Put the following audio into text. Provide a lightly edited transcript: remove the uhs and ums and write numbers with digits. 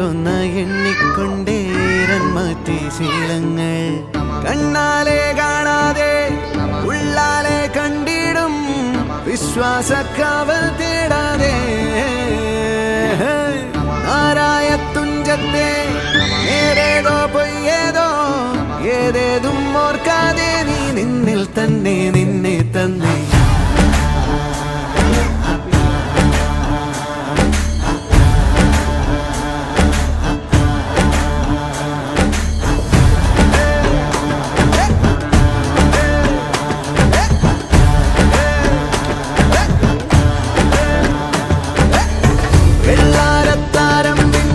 ഓരോന്ന് എണ്ണിക്കൊണ്ടേരൻ മാറ്റി ശീലങ്ങൾ കണ്ണാലെ കാണാതെ ഉള്ളാലെ കണ്ടിടും വിശ്വാസക്കാവൽ തേടാതെ നാരായ തുഞ്ചത്തെ നേരേതോ പൊയ്യേതോ ഏതേതും ഓർക്കാതെ നീ നിന്നിൽ തന്നെ നിന്നെ തന്നെ